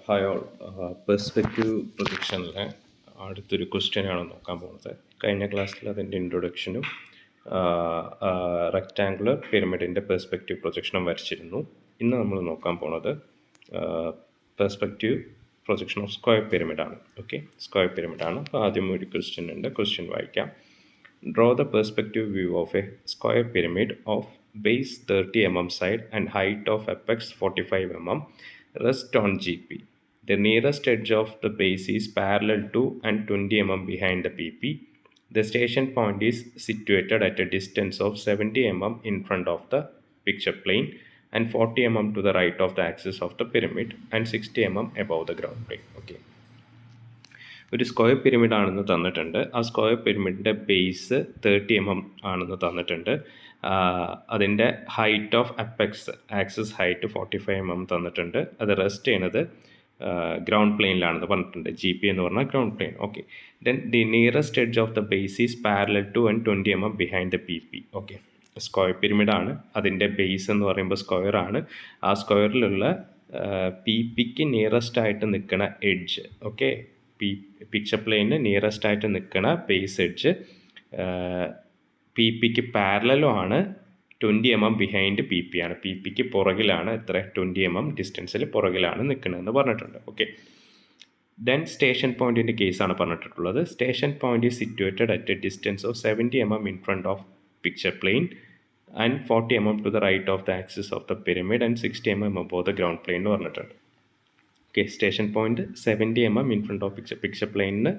Hi all. Perspective പ്രൊജക്ഷനിലെ അടുത്തൊരു ക്വസ്റ്റ്യനാണ് നോക്കാൻ പോകുന്നത്. കഴിഞ്ഞ ക്ലാസ്സിൽ അതിൻ്റെ ഇൻട്രൊഡക്ഷനും റെക്റ്റാങ്കുലർ പിരമിഡിൻ്റെ പെർസ്പെക്റ്റീവ് പ്രൊജക്ഷനും വരച്ചിരുന്നു. ഇന്ന് നമ്മൾ നോക്കാൻ പോകുന്നത് പെർസ്പെക്റ്റീവ് പ്രൊജക്ഷൻ ഓഫ് സ്ക്വയർ പിരമിഡാണ്. ഓക്കെ, സ്ക്വയർ പിരമിഡാണ്. അപ്പോൾ ആദ്യം ഒരു ക്വസ്റ്റ്യൻ ഉണ്ട്, ക്വസ്റ്റ്യൻ വായിക്കാം. Draw the perspective view of a square pyramid of base 30 mm side and height of apex 45 mm rest on GP. The nearest edge of the base is parallel to and 20 mm behind the PP. The station point is situated at a distance of 70 mm in front of the picture plane and 40 mm to the right of the axis of the pyramid and 60 mm above the ground plane. Okay. ഒരു square pyramid ആണെന്ന് തന്നിട്ടുണ്ട്. ആ square പിരമിഡിൻ്റെ base 30 mm ആണെന്ന് തന്നിട്ടുണ്ട്. അതിൻ്റെ height of apex axis height 45 mm തന്നിട്ടുണ്ട്. അത് റെസ്റ്റ് ചെയ്യണത് ഗ്രൗണ്ട് പ്ലെയിനിലാണെന്ന് പറഞ്ഞിട്ടുണ്ട്. GP എന്ന് പറഞ്ഞാൽ ground plane. Okay, then the nearest edge of the base is parallel to and 20 mm behind the PP. Okay, square പിരമിഡാണ്. അതിൻ്റെ ബേസ് എന്ന് പറയുമ്പോൾ സ്ക്വയർ ആണ്. ആ സ്ക്വയറിലുള്ള PPക്ക് നിയറസ്റ്റ് ആയിട്ട് നിൽക്കുന്ന എഡ്ജ്, ഓക്കെ, പിക്ചർ പ്ലെയിന് നിയറസ്റ്റ് ആയിട്ട് നിൽക്കുന്ന ബേസ് എഡ്ജ് PPക്ക് പാരലലും ആണ്, 20 mm ബിഹൈൻഡ് PP ആണ്. PPക്ക് പുറകിലാണ്, എത്ര 20 mm ഡിസ്റ്റൻസിൽ പുറകിലാണ് നിൽക്കുന്നതെന്ന് പറഞ്ഞിട്ടുണ്ട്. ഓക്കെ, ദെൻ സ്റ്റേഷൻ പോയിൻറ്റിൻ്റെ കേസാണ് പറഞ്ഞിട്ടുള്ളത്. Station point is situated at a distance of 70 mm in front of picture plane and 40 mm to the right of the axis of the pyramid and 60 mm above the ground plane എന്ന് പറഞ്ഞിട്ടുണ്ട്. Okay, station point 70 mm in front of picture പ്ലെയിനിന്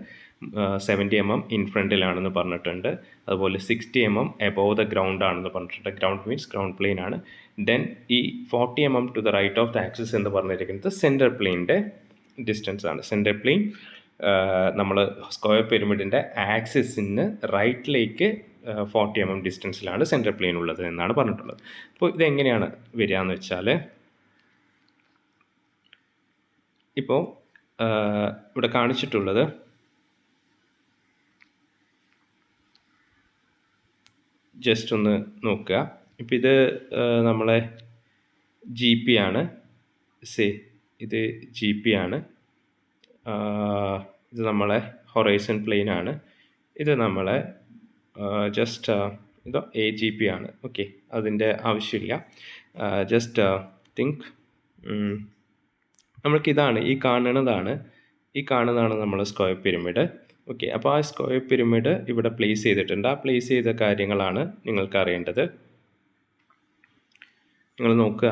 70 mm in ഫ്രണ്ടിലാണെന്ന് പറഞ്ഞിട്ടുണ്ട്. അതുപോലെ 60 mm above the ഗ്രൗണ്ട് ആണെന്ന് പറഞ്ഞിട്ടുണ്ട്. Ground means ground plane ആണ്. ദെൻ ഈ 40 mm to the right of the axis എന്ന് പറഞ്ഞിരിക്കുന്നത് സെൻറ്റർ പ്ലെയിനിൻ്റെ ഡിസ്റ്റൻസ് ആണ്. സെൻറ്റർ പ്ലെയിൻ നമ്മൾ സ്ക്വയർ പിരമിഡിൻ്റെ ആക്സിസിന് റൈറ്റിലേക്ക് 40 mm ഡിസ്റ്റൻസിലാണ് സെൻറ്റർ പ്ലെയിൻ ഉള്ളത് എന്നാണ് പറഞ്ഞിട്ടുള്ളത്. അപ്പോൾ ഇതെങ്ങനെയാണ് വരിക എന്ന് വെച്ചാൽ, ഇപ്പോൾ ഇവിടെ കാണിച്ചിട്ടുള്ളത് ജസ്റ്റ് ഒന്ന് നോക്കുക. ഇപ്പം ഇത് നമ്മളെ GP ആണ്. ഇത് GP ആണ്. ഇത് നമ്മളെ ഹൊറൈസൺ പ്ലെയിൻ ആണ്. ഇത് നമ്മളെ ജസ്റ്റ് ഇത് AGP ആണ്. ഓക്കെ, അതിൻ്റെ ആവശ്യമില്ല. ജസ്റ്റ് തിങ്ക് നമ്മൾക്കിതാണ് ഈ കാണുന്നതാണ് നമ്മളെ സ്ക്വയർ പിരമിഡ്. ഓക്കെ, അപ്പോൾ ആ സ്ക്വയർ പിരമിഡ് ഇവിടെ പ്ലേസ് ചെയ്തിട്ടുണ്ട്. ആ പ്ലേസ് ചെയ്ത കാര്യങ്ങളാണ് നിങ്ങൾക്ക് അറിയേണ്ടത്. നിങ്ങൾ നോക്കുക,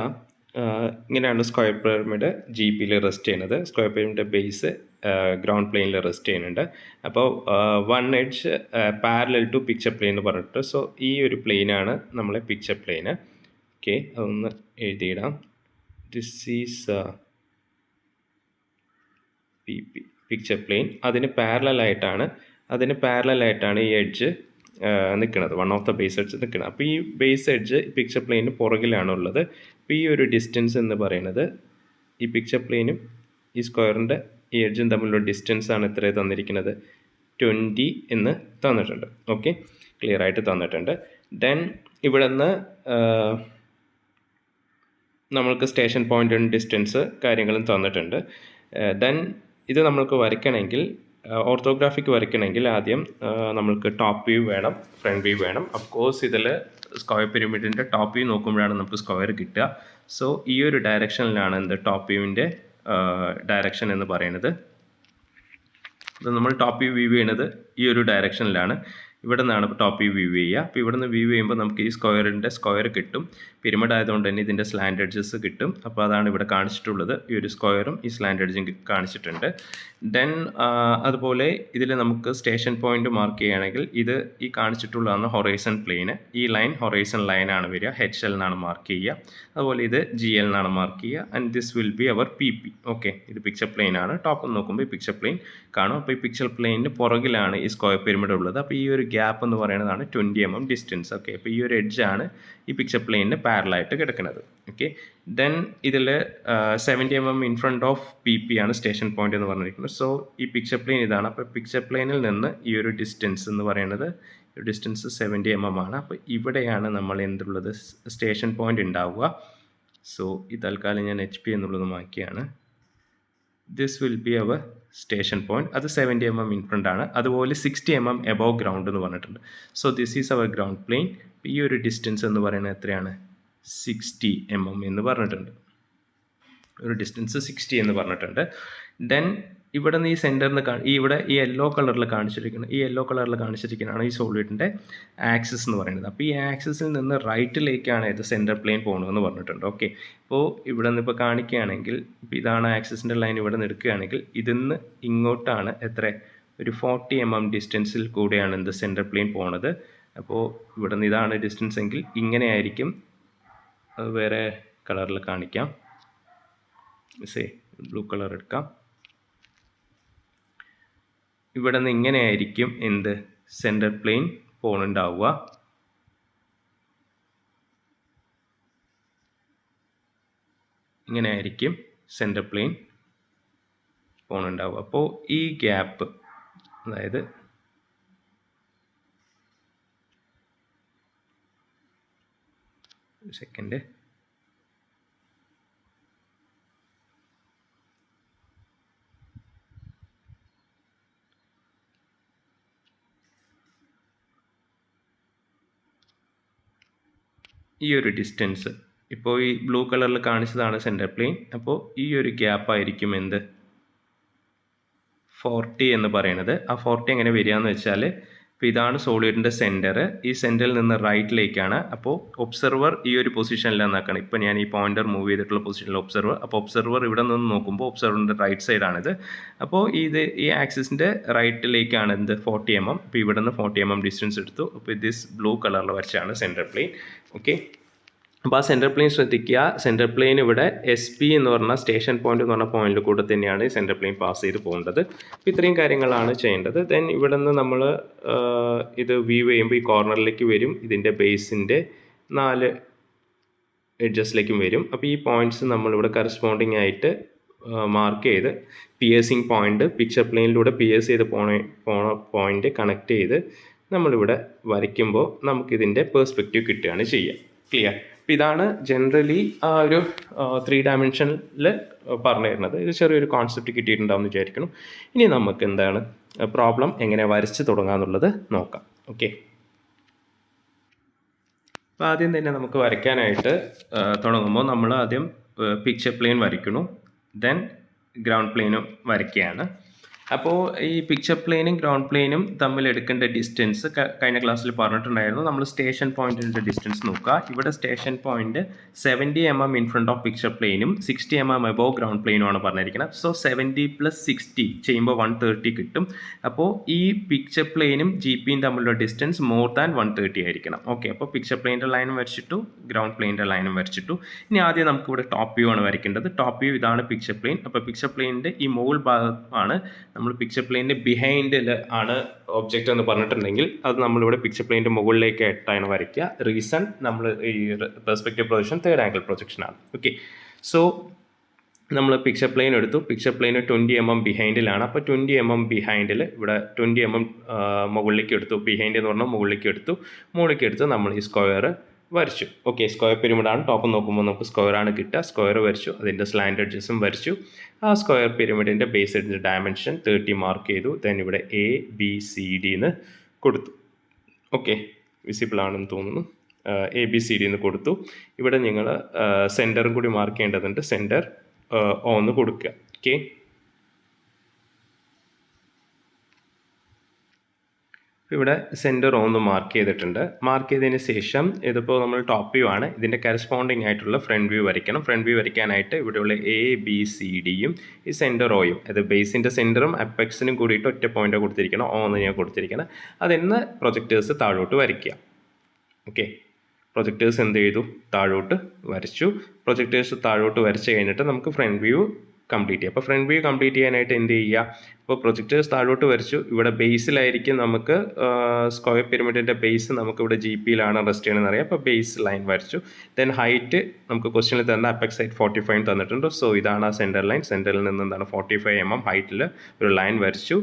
ഇങ്ങനെയാണ് സ്ക്വയർ പിരമിഡ് GPയിൽ റെസ്റ്റ് ചെയ്യുന്നത്. സ്ക്വയർ പിരമിഡിൻ്റെ ബേസ് ഗ്രൗണ്ട് പ്ലെയിനിൽ റെസ്റ്റ് ചെയ്യുന്നുണ്ട്. അപ്പോൾ 1 edge parallel to picture plane എന്ന് പറഞ്ഞിട്ട്, സോ ഈ ഒരു പ്ലെയിനാണ് നമ്മളെ പിക്ചർ പ്ലെയിന്. ഓക്കെ, അതൊന്ന് എഴുതിയിടാം. This is PP picture plane. അതിന് പാരലായിട്ടാണ് ഈ എഡ്ജ് നിൽക്കുന്നത്, one of the base edge നിൽക്കുന്നത്. അപ്പോൾ ഈ ബേസ് എഡ്ജ് പിക്ചർ പ്ലെയിന് പുറകിലാണുള്ളത്. അപ്പോൾ ഈ ഒരു ഡിസ്റ്റൻസ് എന്ന് പറയുന്നത് ഈ പിക്ചർ പ്ലെയിനും ഈ സ്ക്വയറിൻ്റെ ഈ എഡ്ജും തമ്മിലുള്ള ഡിസ്റ്റൻസ് ആണ് എത്ര തന്നിരിക്കുന്നത്, 20 എന്ന് തന്നിട്ടുണ്ട്. ഓക്കെ, ക്ലിയർ ആയിട്ട് തന്നിട്ടുണ്ട്. ദെൻ ഇവിടെ നിന്ന് നമ്മൾക്ക് സ്റ്റേഷൻ പോയിൻറ്റും ഡിസ്റ്റൻസ് കാര്യങ്ങളും തന്നിട്ടുണ്ട്. ദെൻ ഇത് നമ്മൾക്ക് വരയ്ക്കണമെങ്കിൽ, ഓർത്തോഗ്രാഫിക്ക് വരയ്ക്കണമെങ്കിൽ ആദ്യം നമ്മൾക്ക് ടോപ്പ് വ്യൂ വേണം, ഫ്രണ്ട് വ്യൂ വേണം. അഫ്കോഴ്സ് ഇതിൽ സ്ക്വയർ പിരമിഡിൻ്റെ ടോപ്പ് വ്യൂ നോക്കുമ്പോഴാണ് നമുക്ക് സ്ക്വയർ കിട്ടുക. സോ ഈ ഒരു ഡയറക്ഷനിലാണ് എന്ത് ടോപ്പ് വ്യൂവിൻ്റെ ഡയറക്ഷൻ എന്ന് പറയുന്നത്. അപ്പോൾ നമ്മൾ ടോപ്പ് വ്യൂ ചെയ്യുന്നത് ഈ ഒരു ഡയറക്ഷനിലാണ്. ഇവിടെ നിന്നാണ് ടോപ്പ് വ്യൂ ചെയ്യുക. അപ്പോൾ ഇവിടെ നിന്ന് വ്യൂ ചെയ്യുമ്പോൾ നമുക്ക് ഈ സ്ക്വയർ കിട്ടും. പിരമിഡ് ആയതുകൊണ്ട് തന്നെ ഇതിൻ്റെ സ്ലാൻഡ് എഡ്ജസ് കിട്ടും. അപ്പോൾ അതാണ് ഇവിടെ കാണിച്ചിട്ടുള്ളത്. ഈ ഒരു സ്ക്വയറും ഈ സ്ലാൻഡ് എഡ്ജും കാണിച്ചിട്ടുണ്ട്. ദെൻ അതുപോലെ ഇതിൽ നമുക്ക് സ്റ്റേഷൻ പോയിന്റ് മാർക്ക് ചെയ്യുകയാണെങ്കിൽ ഇത് ഈ കാണിച്ചിട്ടുള്ളതാണ് ഹൊറൈസൺ പ്ലെയിന്. ഈ ലൈൻ ഹൊറൈസൺ ലൈനാണ് വരിക. HL എന്നാണ് മാർക്ക് ചെയ്യുക. അതുപോലെ ഇത് GL എന്നാണ് മാർക്ക് ചെയ്യുക. And this will be our PP. Okay, ഇത് പിക്ചർ പ്ലെയിൻ ആണ്. ടോപ്പ് നോക്കുമ്പോൾ ഈ പിക്ചർ പ്ലെയിൻ കാണും. അപ്പോൾ ഈ പിക്ചർ പ്ലെയിനിന് പുറകിലാണ് ഈ സ്ക്വയർ പിരമിഡ് ഉള്ളത്. അപ്പോൾ ഈ ഒരു ഗ്യാപ്പ് എന്ന് പറയുന്നതാണ് 20 mm ഡിസ്റ്റൻസ്. ഓക്കെ, അപ്പോൾ ഈ ഒരു എഡ്ജാണ് ഈ പിക്ചർ പ്ലെയിനിന് പാരലായിട്ട് കിടക്കുന്നത്. ഓക്കെ, ദെൻ ഇതിൽ 70 mm in front of PP ആണ് സ്റ്റേഷൻ പോയിന്റ് എന്ന് പറഞ്ഞിരിക്കുന്നത്. സോ ഈ പിക്ചർ പ്ലെയിൻ ഇതാണ്. അപ്പോൾ പിക്ചർ പ്ലെയിനിൽ നിന്ന് ഈ ഒരു ഡിസ്റ്റൻസ് എന്ന് പറയുന്നത് ഡിസ്റ്റൻസ് 70 mm ആണ്. അപ്പോൾ ഇവിടെയാണ് നമ്മൾ എന്തുള്ളത് സ്റ്റേഷൻ പോയിന്റ് ഉണ്ടാവുക. സോ ഈ തൽക്കാലം ഞാൻ HP എന്നുള്ളത് മാറ്റിയാണ്. This will be our station point. അത് 70 mm ഇൻ ഫ്രണ്ട് ആണ്. അതുപോലെ 60 mm എബോവ് ഗ്രൗണ്ട് എന്ന് പറഞ്ഞിട്ടുണ്ട്. So this is our ground plane. ഈ ഒരു ഡിസ്റ്റൻസ് എന്ന് പറയുന്നത് എത്രയാണ്? 60 mm എന്ന് പറഞ്ഞിട്ടുണ്ട്. ഒരു ഡിസ്റ്റൻസ് 60 എന്ന് പറഞ്ഞിട്ടുണ്ട്. ദെൻ ഇവിടെ നിന്ന് ഈ സെൻറ്ററിൽ നിന്ന് ഇവിടെ ഈ യെല്ലോ കളറിൽ കാണിച്ചിരിക്കുന്നതാണ് ഈ സോളിഡിൻ്റെ ആക്സിസ് എന്ന് പറയുന്നത്. അപ്പോൾ ഈ ആക്സിസിൽ നിന്ന് റൈറ്റിലേക്കാണ് ഇത് സെൻറ്റർ പ്ലെയിൻ പോകുന്നതെന്ന് പറഞ്ഞിട്ടുണ്ട്. ഓക്കെ, അപ്പോൾ ഇവിടെ നിന്ന് ഇപ്പോൾ കാണിക്കുകയാണെങ്കിൽ ഇതാണ് ആക്സിസിൻ്റെ ലൈൻ. ഇവിടെ നിന്ന് എടുക്കുകയാണെങ്കിൽ ഇതിന്ന് ഇങ്ങോട്ടാണ് ഒരു 40 mm ഡിസ്റ്റൻസിൽ കൂടെയാണ് എന്ത് സെൻറ്റർ പ്ലെയിൻ പോകുന്നത്. അപ്പോൾ ഇവിടെ നിന്ന് ഇതാണ് ഡിസ്റ്റൻസ് എങ്കിൽ ഇങ്ങനെയായിരിക്കും. വേറെ കളറിൽ കാണിക്കാം. ബ്ലൂ കളർ എടുക്കാം. ഇവിടെ നിന്ന് ഇങ്ങനെയായിരിക്കും എന്ത് സെൻറ്റർ പ്ലെയിൻ പോകുന്നുണ്ടാവുക. ഇങ്ങനെയായിരിക്കും സെൻറ്റർ പ്ലെയിൻ പോകുന്നുണ്ടാവുക. അപ്പോൾ ഈ ഗ്യാപ്പ്, അതായത് സെക്കൻഡ്, ഈ ഒരു ഡിസ്റ്റൻസ് ഇപ്പോൾ ഈ ബ്ലൂ കളറിൽ കാണിച്ചതാണ് സെൻറ്റർ പ്ലെയിൻ. അപ്പോൾ ഈ ഒരു ഗ്യാപ്പ് ആയിരിക്കും എന്ത് 40 എന്ന് പറയുന്നത്. ആ 40 എങ്ങനെ വരിക എന്ന് വെച്ചാൽ, ഇപ്പോൾ ഇതാണ് സോളിഡിൻ്റെ സെൻറ്റർ. ഈ സെൻറ്ററിൽ നിന്ന് റൈറ്റിലേക്കാണ്. അപ്പോൾ ഒബ്സർവർ ഈ ഒരു പൊസിഷനിലാണ് നിൽക്കണം. ഇപ്പോൾ ഞാൻ ഈ പോയിൻ്റർ മൂവ് ചെയ്തിട്ടുള്ള പൊസിഷനിൽ ഒബ്സർവർ. അപ്പോൾ ഒബ്സർവർ ഇവിടെ നിന്ന് നോക്കുമ്പോൾ ഒബ്സർവറിൻ്റെ റൈറ്റ് സൈഡാണിത്. അപ്പോൾ ഈ ആക്സിസിൻ്റെ റൈറ്റിലേക്കാണ് എന്ത് 40 mm. അപ്പോൾ ഇവിടെ നിന്ന് 40 mm ഡിസ്റ്റൻസ് എടുത്തു. അപ്പോൾ ദിസ് ബ്ലൂ കളറിൽ വരച്ചാണ് സെൻറ്റർ പ്ലെയിൻ. ഓക്കെ, അപ്പോൾ ആ സെൻറ്റർ പ്ലെയിൻ ശ്രദ്ധിക്കുക. സെൻറ്റർ പ്ലെയിൻ ഇവിടെ SP എന്ന് പറഞ്ഞ സ്റ്റേഷൻ പോയിന്റ് എന്ന് പറഞ്ഞ പോയിന്റിൽ കൂടെ തന്നെയാണ് ഈ സെൻറ്റർ പ്ലെയിൻ പാസ് ചെയ്ത് പോകേണ്ടത്. അപ്പോൾ ഇത്രയും കാര്യങ്ങളാണ് ചെയ്യേണ്ടത്. ദെൻ ഇവിടെ നിന്ന് നമ്മൾ ഇത് വ്യൂ ചെയ്യുമ്പോൾ ഈ കോർണറിലേക്ക് വരും. ഇതിൻ്റെ ബേസിൻ്റെ 4 എഡ്ജസിലേക്കും വരും. അപ്പോൾ ഈ പോയിന്റ്സ് നമ്മളിവിടെ കറസ്പോണ്ടിങ് ആയിട്ട് മാർക്ക് ചെയ്ത് പിയേഴ്സിങ് പോയിന്റ്, പിക്ചർ പ്ലെയിനിലൂടെ പിയേഴ്സ് ചെയ്ത് പോണ പോയിന്റ് കണക്ട് ചെയ്ത് നമ്മളിവിടെ വരയ്ക്കുമ്പോൾ നമുക്കിതിൻ്റെ പെർസ്പെക്റ്റീവ് കിട്ടുകയാണ് ചെയ്യുക. ക്ലിയർ? അപ്പോൾ ഇതാണ് ജനറലി ആ ഒരു 3 ഡയമെൻഷനിൽ പറഞ്ഞു തരുന്നത്. ഇത് ചെറിയൊരു കോൺസെപ്റ്റ് കിട്ടിയിട്ടുണ്ടാവും എന്ന് വിചാരിക്കണം. ഇനി നമുക്ക് എന്താണ് പ്രോബ്ലം എങ്ങനെ വരച്ച് തുടങ്ങാമെന്നുള്ളത് നോക്കാം. ഓക്കെ, അപ്പോൾ ആദ്യം തന്നെ നമുക്ക് വരയ്ക്കാനായിട്ട് തുടങ്ങുമ്പോൾ നമ്മൾ ആദ്യം പിക്ചർ പ്ലെയിൻ വരയ്ക്കണം. ദെൻ ഗ്രൗണ്ട് പ്ലെയിനും വരയ്ക്കുകയാണ്. അപ്പോൾ ഈ പിക്ചർ പ്ലെയിനും ഗ്രൗണ്ട് പ്ലെയിനും തമ്മിൽ എടുക്കേണ്ട ഡിസ്റ്റൻസ് കഴിഞ്ഞ ക്ലാസ്സിൽ പറഞ്ഞിട്ടുണ്ടായിരുന്നു. നമ്മൾ സ്റ്റേഷൻ പോയിന്റിൻ്റെ ഡിസ്റ്റൻസ് നോക്കുക. ഇവിടെ station point 70 mm in front of picture പ്ലെയിനും 60 mm എബോവ് ഗ്രൗണ്ട് പ്ലെയിനുമാണ് പറഞ്ഞിരിക്കുന്നത്. സോ 70 + 60 ചെയ്യുമ്പോൾ 130 കിട്ടും. അപ്പോൾ ഈ പിക്ചർ പ്ലെയിനും GPയും തമ്മിലുള്ള ഡിസ്റ്റൻസ് മോർ ദാൻ 130 ആയിരിക്കണം. ഓക്കെ, അപ്പോൾ പിക്ചർ പ്ലെയിൻ്റെ ലൈനും വരച്ചിട്ടു, ഗ്രൗണ്ട് പ്ലെയിൻ്റെ ലൈനും വരച്ചിട്ടു. ഇനി ആദ്യം നമുക്കിവിടെ ടോപ്പ് വ്യൂ ആണ് വരയ്ക്കേണ്ടത്. ടോപ്പ് വ്യൂ ഇതാണ് പിക്ചർ പ്ലെയിൻ. അപ്പോൾ പിക്ചർ പ്ലെയിനിൻ്റെ ഈ മുകൾ ഭാഗമാണ് നമ്മൾ പിക്ചർ പ്ലെയിനിൻ്റെ ബിഹൈൻഡിൽ ആണ് ഒബ്ജക്റ്റ് എന്ന് പറഞ്ഞിട്ടുണ്ടെങ്കിൽ അത് നമ്മളിവിടെ പിക്ചർ പ്ലെയിനിൻ്റെ മുകളിലേക്കായിട്ടാണ് വരയ്ക്കുക. റീസൺ നമ്മൾ ഈ പെർസ്പെക്റ്റീവ് പ്രൊജക്ഷൻ 3rd ആംഗിൾ പ്രൊജക്ഷനാണ്. ഓക്കെ, സോ നമ്മൾ പിക്ചർ പ്ലെയിൻ എടുത്തു. പിക്ചർ പ്ലെയിൻ 20 mm ബിഹൈൻഡിലാണ്. അപ്പോൾ 20 mm ബിഹൈൻഡിൽ ഇവിടെ 20 mm മുകളിലേക്ക് എടുത്തു. ബിഹൈൻഡ് എന്ന് പറഞ്ഞാൽ മുകളിലേക്ക് എടുത്തു നമ്മൾ ഈ സ്ക്വയർ വരച്ചു. Okay, square പിരമിഡാണ്. ടോപ്പ് നോക്കുമ്പോൾ നമുക്ക് സ്ക്വയറാണ് കിട്ടുക. സ്ക്വയർ വരച്ചു, അതിൻ്റെ സ്ലാൻഡ് എഡ്ജസും വരച്ചു. ആ സ്ക്വയർ പിരമിഡിൻ്റെ ബേസ് എഡ്ജിൻ്റെ ഡയമെൻഷൻ 30 മാർക്ക് ചെയ്തു. ദെൻ ഇവിടെ ABCD എന്ന് കൊടുത്തു. ഓക്കെ, വിസിബിൾ ആണെന്ന് തോന്നുന്നു. ABCD എന്ന് കൊടുത്തു. ഇവിടെ നിങ്ങൾ സെൻറ്ററും കൂടി മാർക്ക് ചെയ്യേണ്ടതുണ്ട്. സെൻറ്റർ O എന്ന് കൊടുക്കുക. ഓക്കെ, ഇവിടെ സെൻറ്റർ ഒന്ന് മാർക്ക് ചെയ്തിട്ടുണ്ട്. മാർക്ക് ചെയ്തതിന് ശേഷം ഇതിപ്പോൾ നമ്മൾ ടോപ്പ് വ്യൂ ആണ്. ഇതിൻ്റെ കറസ്പോണ്ടിങ് ആയിട്ടുള്ള ഫ്രണ്ട് വ്യൂ വരയ്ക്കണം. ഫ്രണ്ട് വ്യൂ വരയ്ക്കാനായിട്ട് ഇവിടെയുള്ള ABCDയും ഈ സെൻറ്റർ Oയും, അത് ബേസിൻ്റെ സെൻറ്ററും അപ്പെക്സിനും കൂടിയിട്ട് ഒറ്റ പോയിൻ്റ് കൊടുത്തിരിക്കണം. O എന്ന് ഞാൻ കൊടുത്തിരിക്കണം. അതിന്ന് പ്രൊജക്ടേഴ്സ് താഴോട്ട് വരയ്ക്കുക. ഓക്കെ, പ്രൊജക്ടേഴ്സ് എന്ത് ചെയ്തു? താഴോട്ട് വരച്ചു. പ്രൊജക്ടേഴ്സ് താഴോട്ട് വരച്ച് കഴിഞ്ഞിട്ട് നമുക്ക് ഫ്രണ്ട് വ്യൂ കംപ്ലീറ്റ് ചെയ്യാം. അപ്പോൾ ഫ്രണ്ട് വ്യൂ കംപ്ലീറ്റ് ചെയ്യാനായിട്ട് എന്ത് ചെയ്യുക? അപ്പോൾ പ്രൊജക്ടേഴ്സ് താഴോട്ട് വരച്ചു. ഇവിടെ ബേസിലായിരിക്കും നമുക്ക് സ്ക്വയർ പിരമിഡിൻ്റെ ബേസ് നമുക്ക് ഇവിടെ GPയിലാണ് റെസ്റ്റ് ചെയ്യണമെന്ന് അറിയാം. അപ്പോൾ ബേസ് ലൈൻ വരച്ചു. ദെൻ ഹൈറ്റ് നമുക്ക് ക്വസ്റ്റ്യനിൽ തന്ന അപ്പെക്സ് ഹൈറ്റ് 45 തന്നിട്ടുണ്ട്. സോ ഇതാണ് ആ സെൻറ്റർ ലൈൻ. സെൻറ്ററിൽ നിന്ന് എന്താണ് 45 mm ഹൈറ്റിൽ ഒരു ലൈൻ വരച്ചു.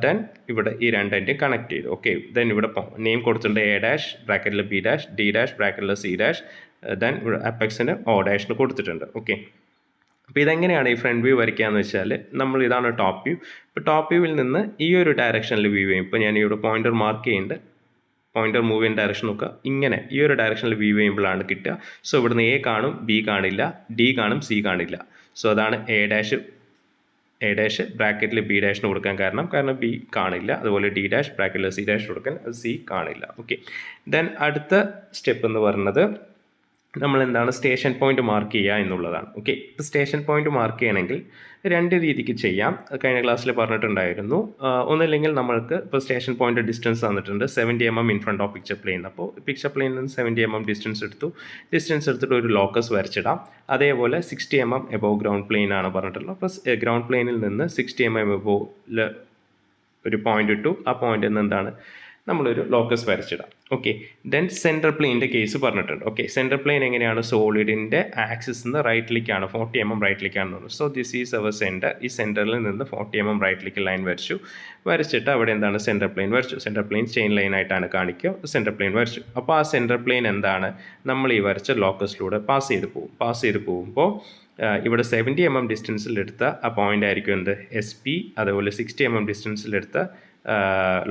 ദെൻ ഇവിടെ ഈ രണ്ടിൻ്റെയും കണക്ട് ചെയ്തു. ഓക്കെ, ദെൻ ഇവിടെ നെയിം കൊടുത്തിട്ടുണ്ട് A' ബ്രാക്കറ്റിൽ B', D' ബ്രാക്കറ്റിൽ C', ദെൻ ഇവിടെ അപ്പെക്സിന് O' കൊടുത്തിട്ടുണ്ട്. ഓക്കെ, അപ്പോൾ ഇതെങ്ങനെയാണ് ഈ ഫ്രണ്ട് വ്യൂ വരയ്ക്കുക എന്ന് വെച്ചാൽ, ഇതാണ് ടോപ്പ് വ്യൂ. ഇപ്പോൾ ടോപ്പ് വ്യൂവിൽ നിന്ന് ഈ ഒരു ഡയറക്ഷനിൽ വ്യൂ ചെയ്യും. ഇപ്പോൾ ഞാൻ ഇവിടെ പോയിൻ്റർ മാർക്ക് ചെയ്യുന്നുണ്ട്, പോയിൻ്റർ മൂവ് ചെയ്യുന്ന ഡയറക്ഷൻ നോക്കുക, ഇങ്ങനെ ഈ ഒരു ഡയറക്ഷനിൽ വ്യൂ ചെയ്യുമ്പോഴാണ് കിട്ടുക. സോ ഇവിടുന്ന് എ കാണും, ബി കാണില്ല, ഡി കാണും, സി കാണില്ല. സോ അതാണ് എ ഡാഷ് ബ്രാക്കറ്റിൽ ബി ഡാഷിന് കൊടുക്കാൻ കാരണം ബി കാണില്ല. അതുപോലെ ഡി ഡാഷ് ബ്രാക്കറ്റിൽ സി ഡാഷ് കൊടുക്കാൻ, സി കാണില്ല. ഓക്കെ, ദെൻ അടുത്ത സ്റ്റെപ്പ് എന്ന് പറയുന്നത് നമ്മൾ എന്താണ് സ്റ്റേഷൻ പോയിന്റ് മാർക്ക് ചെയ്യുക എന്നുള്ളതാണ്. ഓക്കെ, ഇപ്പോൾ സ്റ്റേഷൻ പോയിന്റ് മാർക്ക് ചെയ്യണമെങ്കിൽ 2 രീതിക്ക് ചെയ്യാം. കഴിഞ്ഞ ക്ലാസ്സിൽ പറഞ്ഞിട്ടുണ്ടായിരുന്നു. ഒന്നില്ലെങ്കിൽ നമ്മൾക്ക് ഇപ്പോൾ സ്റ്റേഷൻ പോയിന്റ് ഡിസ്റ്റൻസ് തന്നിട്ടുണ്ട് 70 mm in front of picture plane. അപ്പോൾ പിക്ചർ പ്ലെയിനിൽ നിന്ന് 70 mm ഡിസ്റ്റൻസ് എടുത്തിട്ട് ഒരു ലോക്കസ് വരച്ചിടാം. അതേപോലെ 60 mm എബോവ് ഗ്രൗണ്ട് പ്ലെയിൻ ആണ് പറഞ്ഞിട്ടുള്ളത്. അപ്പോൾ ഗ്രൗണ്ട് പ്ലെയിനിൽ നിന്ന് 60 mm എബോവ് ഒരു പോയിന്റ് ഇട്ടു. ആ പോയിന്റിൽ നിന്ന് എന്താണ് നമ്മളൊരു ലോക്കസ് വരച്ചിടാം. ഓക്കെ, ദെൻ സെൻട്രൽ പ്ലെയിൻ്റെ കേസ് പറഞ്ഞിട്ടുണ്ട്. ഓക്കെ, സെൻട്രൽ പ്ലെയിൻ എങ്ങനെയാണ്? സോളിഡിൻ്റെ ആക്സിസ് നിന്ന് റൈറ്റിലേക്കാണ്, 40 mm റൈറ്റിലേക്കാണെന്ന് പറഞ്ഞു. So this is our centre. ഈ സെൻറ്ററിൽ നിന്ന് 40 mm റൈറ്റിലേക്ക് ലൈൻ വരച്ചിട്ട് അവിടെ എന്താണ് സെൻട്രൽ പ്ലെയിൻ വരച്ചു. സെൻട്രൽ പ്ലെയിൻ ചെയിൻ ലൈനായിട്ടാണ് കാണിക്കുക. സെൻട്രൽ പ്ലെയിൻ വരച്ചു. അപ്പോൾ ആ സെൻട്രൽ പ്ലെയിൻ എന്താണ് നമ്മൾ ഈ വരച്ച ലോക്കസിലൂടെ പാസ് ചെയ്ത് പോകുമ്പോൾ ഇവിടെ 70 mm ഡിസ്റ്റൻസിലെടുത്ത ആ പോയിൻ്റ് ആയിരിക്കും എന്ത്? SP. അതുപോലെ 60 mm ഡിസ്റ്റൻസിലെടുത്ത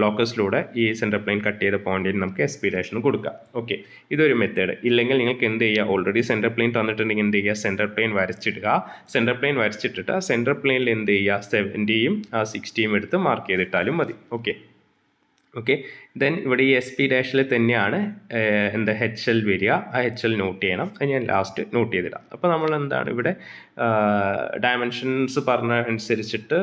ലോക്കസിലൂടെ ഈ സെൻട്രൽ പ്ലെയിൻ കട്ട് ചെയ്ത പോയിന്റിന് നമുക്ക് SP ഡാഷിന് കൊടുക്കാം. ഓക്കെ, ഇതൊരു മെത്തേഡ്. ഇല്ലെങ്കിൽ നിങ്ങൾക്ക് എന്ത് ചെയ്യുക, ഓൾറെഡി സെൻട്രൽ പ്ലെയിൻ തന്നിട്ടുണ്ടെങ്കിൽ എന്ത് ചെയ്യുക, സെൻട്രൽ പ്ലെയിൻ വരച്ചിടുക. സെൻട്രൽ പ്ലെയിൻ വരച്ചിട്ടിട്ട് സെൻട്രൽ പ്ലെയിനിൽ എന്ത് ചെയ്യുക, 70യും 60യും എടുത്ത് മാർക്ക് ചെയ്തിട്ടാലും മതി. ഓക്കെ, ദെൻ ഇവിടെ ഈ SP ഡാഷിൽ തന്നെയാണ് HL വരിക. ആ HL നോട്ട് ചെയ്യണം. അത് ഞാൻ ലാസ്റ്റ് നോട്ട് ചെയ്തിടാം. അപ്പോൾ നമ്മൾ എന്താണ് ഇവിടെ ഡയമെൻഷൻസ് പറഞ്ഞ അനുസരിച്ചിട്ട്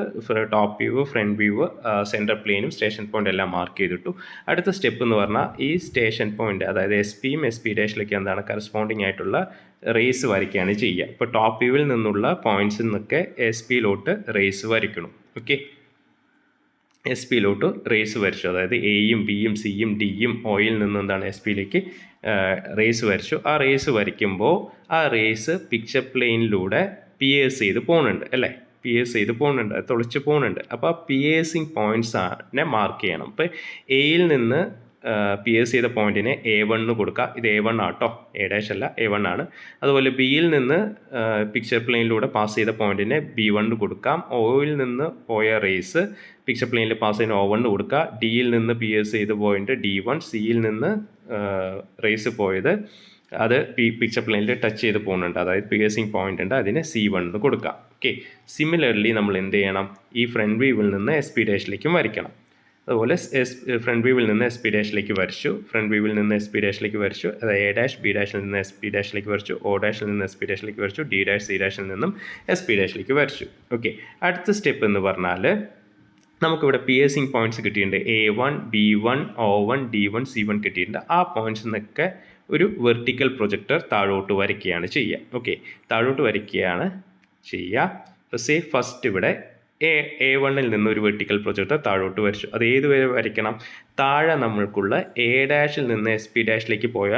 top view, front view, central പ്ലെയിനും സ്റ്റേഷൻ പോയിന്റ് എല്ലാം മാർക്ക് ചെയ്തിട്ടു. അടുത്ത സ്റ്റെപ്പ് എന്ന് പറഞ്ഞാൽ ഈ സ്റ്റേഷൻ പോയിന്റ്, അതായത് SPയും SP ഡാഷിലേക്ക് എന്താണ് കറസ്പോണ്ടിങ് ആയിട്ടുള്ള റേസ് വരയ്ക്കുകയാണ് ചെയ്യുക. ഇപ്പോൾ ടോപ്പ് വ്യൂവിൽ നിന്നുള്ള പോയിന്റ്സിൽ നിന്നൊക്കെ SPയിലോട്ട് റേസ് വരയ്ക്കണം. ഓക്കെ, SPയിലോട്ട് റേസ് വരച്ചു. അതായത് എയും ബിയും സിയും ഡിയും ഒയിൽ നിന്ന് എന്താണ് SPയിലേക്ക് റേസ് വരച്ചു. ആ റേസ് വരയ്ക്കുമ്പോൾ ആ റേസ് പിക്ചർ പ്ലെയിനിലൂടെ പിയേഴ്സ് ചെയ്ത് പോകുന്നുണ്ട് അല്ലേ, തുളച്ച് പോകുന്നുണ്ട്. അപ്പോൾ ആ പിയേഴ്സിങ് പോയിൻറ്റ്സിനെ മാർക്ക് ചെയ്യണം. ഇപ്പോൾ എയിൽ നിന്ന് പിയേഴ്സ് ചെയ്ത പോയിന്റിനെ A1 കൊടുക്കുക. ഇത് A1 ആട്ടോ, A ഡാഷ് അല്ല, A1 ആണ്. അതുപോലെ ബിയിൽ നിന്ന് പിക്ചർ പ്ലെയിനിലൂടെ പാസ് ചെയ്ത പോയിന്റിനെ B1 കൊടുക്കാം. ഒയിൽ നിന്ന് പോയ റേസ് പിക്ചർ പ്ലെയിനിൽ പാസ് ചെയ്യുന്ന O1 കൊടുക്കുക. ഡിയിൽ നിന്ന് പിയേഴ്സ് ചെയ്ത പോയിന്റ് D1, സിയിൽ നിന്ന് റേസ് പോയത് അത് പിക്ചർ പ്ലെയിനിൽ ടച്ച് ചെയ്ത് പോകുന്നുണ്ട്, അതായത് പിയേഴ്സിങ് പോയിന്റ് ഉണ്ട്, അതിനെ C1 കൊടുക്കാം. ഓക്കെ, സിമിലർലി നമ്മൾ എന്ത് ചെയ്യണം, ഈ ഫ്രണ്ട് വ്യൂവിൽ നിന്ന് SP ഡാഷിലേക്കും വരയ്ക്കണം. അതുപോലെ ഫ്രണ്ട് വ്യൂവിൽ നിന്ന് SP ഡാഷിലേക്ക് വരച്ചു, അത് A ഡാഷ് B ഡാഷിൽ നിന്ന് SP ഡാഷിലേക്ക് വരച്ചു, O ഡാഷിൽ നിന്ന് SP ഡാഷിലേക്ക് വരച്ചു, D ഡാഷ് C ഡാഷിൽ നിന്നും SP ഡാഷിലേക്ക് വരച്ചു. ഓക്കെ, അടുത്ത സ്റ്റെപ്പ് എന്ന് പറഞ്ഞാൽ നമുക്കിവിടെ പിയേഴ്സിങ് പോയിന്റ്സ് കിട്ടിയിട്ടുണ്ട്. A1, B1, O1, D1, C1 കിട്ടിയിട്ടുണ്ട്. ആ പോയിന്റ്സിൽ നിന്നൊക്കെ ഒരു വെർട്ടിക്കൽ പ്രൊജക്ടർ താഴോട്ട് വരയ്ക്കുകയാണ് ചെയ്യുക. ഓക്കെ, അപ്പോൾ സേ ഫസ്റ്റ് ഇവിടെ A1ൽ നിന്ന് ഒരു വെർട്ടിക്കൽ പ്രൊജക്ടർ താഴോട്ട് വരച്ചു. അത് ഏതുവരെ വരയ്ക്കണം, താഴെ നമ്മൾക്കുള്ള A ഡാഷിൽ നിന്ന് SP ഡാഷിലേക്ക് പോയ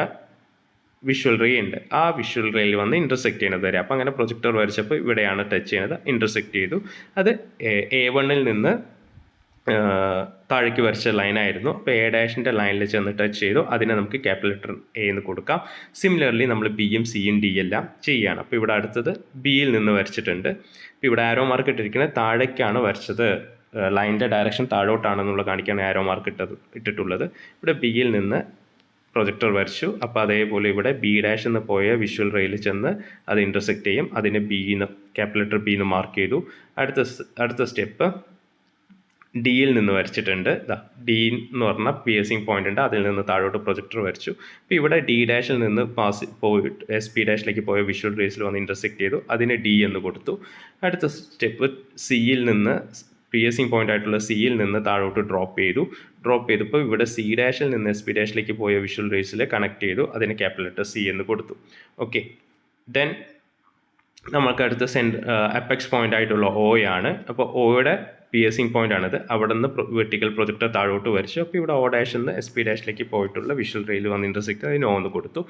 വിഷ്വൽ റേ ഉണ്ട്, ആ വിഷ്വൽ റേയിൽ വന്ന് ഇൻ്റർസെക്റ്റ് ചെയ്യുന്നത് വരെ. അപ്പോൾ അങ്ങനെ പ്രൊജക്ടർ വരച്ചപ്പോൾ ഇവിടെയാണ് ടച്ച് ചെയ്യുന്നത്, ഇൻ്റർസെക്റ്റ് ചെയ്തു. അത് A1ൽ നിന്ന് താഴേക്ക് വരച്ച ലൈനായിരുന്നു. അപ്പോൾ A ഡാഷിൻ്റെ ലൈനിൽ ചെന്ന് ടച്ച് ചെയ്തു, അതിനെ നമുക്ക് ക്യാപിറ്റൽ ലെറ്റർ A എന്ന് കൊടുക്കാം. സിമിലർലി നമ്മൾ ബിയും സിയും ഡി എല്ലാം ചെയ്യുകയാണ്. അപ്പോൾ ഇവിടെ അടുത്തത് ബിയിൽ നിന്ന് വരച്ചിട്ടുണ്ട്. ഇപ്പോൾ ഇവിടെ ആരോ മാർക്ക് ഇട്ടിരിക്കുന്നത് താഴേക്കാണ് വരച്ചത്, ലൈനിൻ്റെ ഡയറക്ഷൻ താഴോട്ടാണെന്നുള്ള കാണിക്കാണ് ആരോ മാർക്ക് ഇട്ടിട്ടുള്ളത്. ഇവിടെ ബിയിൽ നിന്ന് പ്രൊജക്ടർ വരച്ചു. അപ്പോൾ അതേപോലെ ഇവിടെ B ഡാഷ് എന്ന് പോയ വിഷ്വൽ റേയിൽ ചെന്ന് അത് ഇൻ്റർസെക്റ്റ് ചെയ്യും, അതിനെ ക്യാപിറ്റൽ ലെറ്റർ B എന്ന് മാർക്ക് ചെയ്തു. അടുത്ത സ്റ്റെപ്പ് ഡിയിൽ നിന്ന് വരച്ചിട്ടുണ്ട്. ഡി എന്ന് പറഞ്ഞാൽ പിയേഴ്സിങ് പോയിന്റ് ഉണ്ട്, അതിൽ നിന്ന് താഴോട്ട് പ്രൊജക്ടർ വരച്ചു. അപ്പോൾ ഇവിടെ D ഡാഷിൽ നിന്ന് പോയിട്ട് SP ഡാഷിലേക്ക് പോയ വിഷ്വൽ റേസിൽ വന്ന് ഇൻ്റർസെക്റ്റ് ചെയ്തു, അതിന് D എന്ന് കൊടുത്തു. അടുത്ത സ്റ്റെപ്പ് സിയിൽ നിന്ന് പിയേഴ്സിങ് പോയിന്റ് ആയിട്ടുള്ള സിയിൽ നിന്ന് താഴോട്ട് ഡ്രോപ്പ് ചെയ്തപ്പോൾ ഇവിടെ C ഡാഷിൽ നിന്ന് SP ഡാഷിലേക്ക് പോയ വിഷ്വൽ റേസിൽ കണക്ട് ചെയ്തു, അതിന് ക്യാപിറ്റൽ ലെറ്റർ C എന്ന് കൊടുത്തു. ഓക്കെ, ദെൻ നമുക്ക് അടുത്ത അപ്പെക്സ് പോയിന്റ് ആയിട്ടുള്ള O ആണ്. അപ്പോൾ Oയുടെ പിയേഴ്സിങ് പോയിന്റ് ആണിത്, അവിടെ നിന്ന് വെർട്ടിക്കൽ പ്രൊജക്ടർ താഴോട്ട് വരച്ചു. അപ്പോൾ ഇവിടെ O ഡാഷിൽ നിന്ന് SP ഡാഷിലേക്ക് പോയിട്ടുള്ള വിഷ്വൽ റേയിൽ വന്ന് ഇൻ്റർസെക്റ്റ് അതിന് O എന്ന് കൊടുത്തു.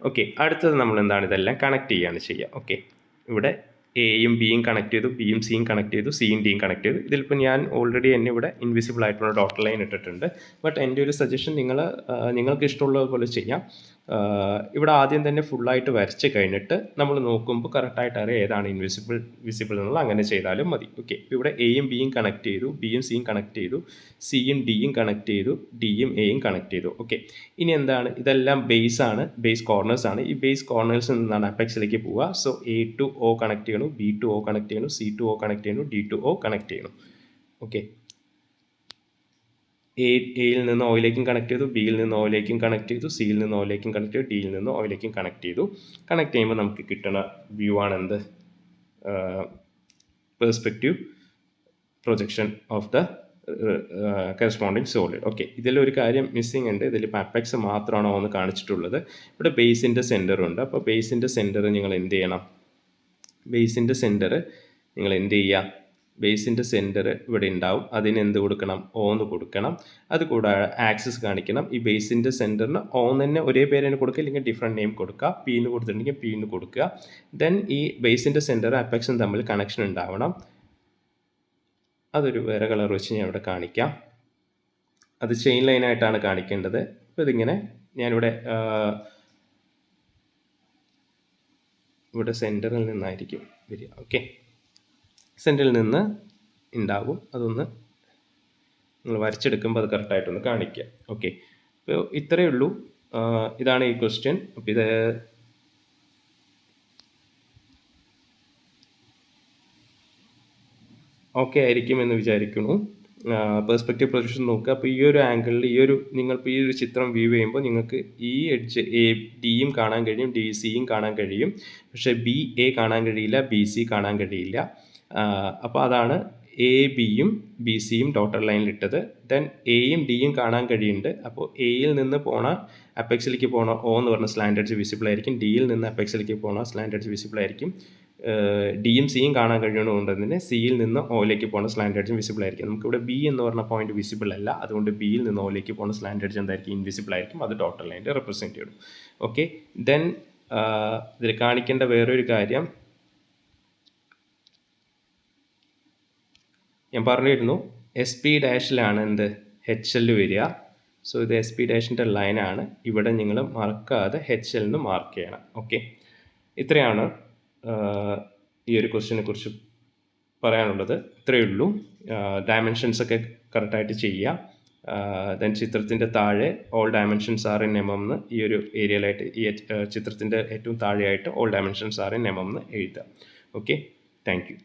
ഓക്കെ, അടുത്തത് നമ്മൾ എന്താണ് ഇതെല്ലാം കണക്ട് ചെയ്യുകയാണ് ചെയ്യുക. ഓക്കെ, ഇവിടെ എയും ബിയും കണക്ട് ചെയ്തു, ബിയും സിയും കണക്ട് ചെയ്തു, സിയും ഡിയും കണക്ട് ചെയ്തു. ഇതിലിപ്പോൾ ഞാൻ ഓൾറെഡി എന്നെ ഇവിടെ ഇൻവിസിബിൾ ആയിട്ടുള്ള ഡോട്ട് ലൈൻ ഇട്ടിട്ടുണ്ട്. ബട്ട് എൻ്റെ ഒരു സജഷൻ നിങ്ങൾക്ക് ഇഷ്ടമുള്ളത് പോലെ ചെയ്യാം. ഇവിടെ ആദ്യം തന്നെ ഫുള്ളായിട്ട് വരച്ച് കഴിഞ്ഞിട്ട് നമ്മൾ നോക്കുമ്പോൾ കറക്റ്റായിട്ട് അറിയാം ഏതാണ് വിസിബിൾ എന്നുള്ള അങ്ങനെ ചെയ്താലും മതി. ഓക്കെ, ഇവിടെ എയും ബിയും കണക്ട് ചെയ്തു, ബിയും സിയും കണക്ട് ചെയ്തു, സിയും ഡിയും കണക്ട് ചെയ്തു, ഡിയും എയും കണക്ട് ചെയ്തു. ഓക്കെ, ഇനി എന്താണ്, ഇതെല്ലാം ബേസ് ആണ്, ബേസ് കോർണേഴ്സ് ആണ്. ഈ ബേസ് കോർണേഴ്സിൽ നിന്നാണ് അപ്പെക്സിലേക്ക് പോവുക. So A to O connect ചെയ്യണം, ബി ടു ഒ കണക്ട് ചെയ്യണം, സി ടു ഒ കണക്ട് ചെയ്യണം, ഡി ടു ഒ കണക്ട് ചെയ്യണം. ഓക്കെ, എയിൽ നിന്ന് ഓയിലേക്കും കണക്ട് ചെയ്തു, ബിയിൽ നിന്ന് ഓയിലേക്കും കണക്ട് ചെയ്തു, സിയിൽ നിന്ന് ഓയിലേക്കും കണക്ട് ചെയ്തു, ഡിയിൽ നിന്ന് ഓയിലേക്കും കണക്ട് ചെയ്തു. കണക്ട് ചെയ്യുമ്പോൾ നമുക്ക് കിട്ടുന്ന വ്യൂ ആണ് എന്ത്, perspective projection of the corresponding solid. Okay, ഇതിലൊരു കാര്യം മിസ്സിംഗ് ഉണ്ട്. ഇതിൽ അപ്പെക്സ് മാത്രമാണോ എന്ന് കാണിച്ചിട്ടുള്ളത്. ഇവിടെ ബേസിൻ്റെ സെൻറ്റർ ഉണ്ട്. അപ്പോൾ ബേസിൻ്റെ സെൻറ്റർ നിങ്ങൾ എന്ത് ചെയ്യണം, ബേസിൻ്റെ സെൻറ്റർ നിങ്ങൾ എന്ത് ചെയ്യുക, ബേസിൻ്റെ സെൻറ്റർ ഇവിടെ ഉണ്ടാവും. അതിന് എന്ത് കൊടുക്കണം, ഓന്ന് കൊടുക്കണം. അതുകൂടാതെ ആക്സിസ് കാണിക്കണം. ഈ ബേസിൻ്റെ സെൻറ്ററിന് ഓന്ന് തന്നെ ഒരേ പേരിന് കൊടുക്കുക, അല്ലെങ്കിൽ ഡിഫറെൻറ്റ് നെയിം കൊടുക്കുക. പീന്ന് കൊടുത്തിട്ടുണ്ടെങ്കിൽ പീന്ന് കൊടുക്കുക. ദെൻ ഈ ബേസിൻ്റെ സെൻറ്റർ അപ്പെക്സും തമ്മിൽ കണക്ഷൻ ഉണ്ടാവണം. അതൊരു വേറെ കളർ വെച്ച് ഞാൻ ഇവിടെ കാണിക്കാം. അത് ചെയിൻ ലൈനായിട്ടാണ് കാണിക്കേണ്ടത്. അപ്പോൾ ഇതിങ്ങനെ ഞാനിവിടെ ഇവിടെ സെൻറ്ററിൽ നിന്നായിരിക്കും വരിക. ഓക്കെ, സെൻറ്ററിൽ നിന്ന് ഉണ്ടാകും. അതൊന്ന് നിങ്ങൾ വരച്ചെടുക്കുമ്പോൾ അത് കറക്റ്റായിട്ടൊന്ന് കാണിക്കുക. ഓക്കെ, അപ്പോൾ ഇത്രയേ ഉള്ളൂ. ഇതാണ് ഈ ക്വസ്റ്റ്യൻ. അപ്പോൾ ഇത് ഓക്കെ ആയിരിക്കും എന്ന് വിചാരിക്കുന്നു. പെർസ്പെക്റ്റീവ് പ്രൊജക്ഷൻ നോക്കുക. അപ്പോൾ ഈ ഒരു ആംഗിളിൽ നിങ്ങളിപ്പോൾ ഈ ഒരു ചിത്രം വ്യൂ ചെയ്യുമ്പോൾ നിങ്ങൾക്ക് ഈ എഡ്ജ് എ ഡിയും കാണാൻ കഴിയും, ഡി സിയും കാണാൻ കഴിയും. പക്ഷേ ബി എ കാണാൻ കഴിയില്ല, ബി സി കാണാൻ കഴിയില്ല. അപ്പോൾ അതാണ് എ ബിയും ബി സിയും ഡോട്ടർ ലൈനിലിട്ടത്. ദെൻ എയും ഡിയും കാണാൻ കഴിയുന്നുണ്ട്. അപ്പോൾ എയിൽ നിന്ന് പോണ അപ്പെക്സിലേക്ക് പോണ ഒ എന്ന് പറഞ്ഞ സ്ലാൻഡ് എഡ്ജ് വിസിബിൾ ആയിരിക്കും. ഡിയിൽ നിന്ന് അപ്പെക്സിലേക്ക് പോണ സ്ലാൻഡ് എഡ്ജ് വിസിബിൾ ആയിരിക്കും. ഡിയും സിയും കാണാൻ കഴിയുന്നതുകൊണ്ട് തന്നെ സിയിൽ നിന്ന് ഓയിലേക്ക് പോകുന്ന സ്ലാൻഡ് എഡ്ജും വിസിബിൾ ആയിരിക്കും. നമുക്കിവിടെ ബി എന്ന് പറഞ്ഞ പോയിന്റ് വിസിബിൾ അല്ല. അതുകൊണ്ട് ബിയിൽ നിന്ന് ഓയിലേക്ക് പോകുന്ന സ്ലാൻഡ് എഡ്ജ് എന്തായിരിക്കും, ഇൻവിസിബിൾ ആയിരിക്കും. അത് ഡോട്ടർ ലൈനിൽ റെപ്രസെൻറ്റ് ചെയ്യും. ഓക്കെ, ദെൻ ഇതിൽ കാണിക്കേണ്ട വേറൊരു കാര്യം ഞാൻ പറഞ്ഞിരുന്നു, എസ് പി ഡാഷിലാണ് എന്ത് എച്ച് എൽ വരിക. സോ ഇത് എസ് പി ഡാഷിൻ്റെ ലൈനാണ്. ഇവിടെ നിങ്ങൾ മറക്കാതെ എച്ച് എല്ലിന് മാർക്ക് ചെയ്യണം. ഓക്കെ, ഇത്രയാണ് ഈ ഒരു ക്വസ്റ്റ്യനെ കുറിച്ച് പറയാനുള്ളത്. ഇത്രയേ ഉള്ളൂ. ഡയമെൻഷൻസൊക്കെ കറക്റ്റായിട്ട് ചെയ്യുക. ദെൻ ചിത്രത്തിൻ്റെ താഴെ all dimensions are in M എന്ന് ഈ ഒരു ഏരിയയിലായിട്ട് ഈ ചിത്രത്തിൻ്റെ ഏറ്റവും താഴെയായിട്ട് all dimensions are in M എന്ന് എഴുതുക. Okay, thank you.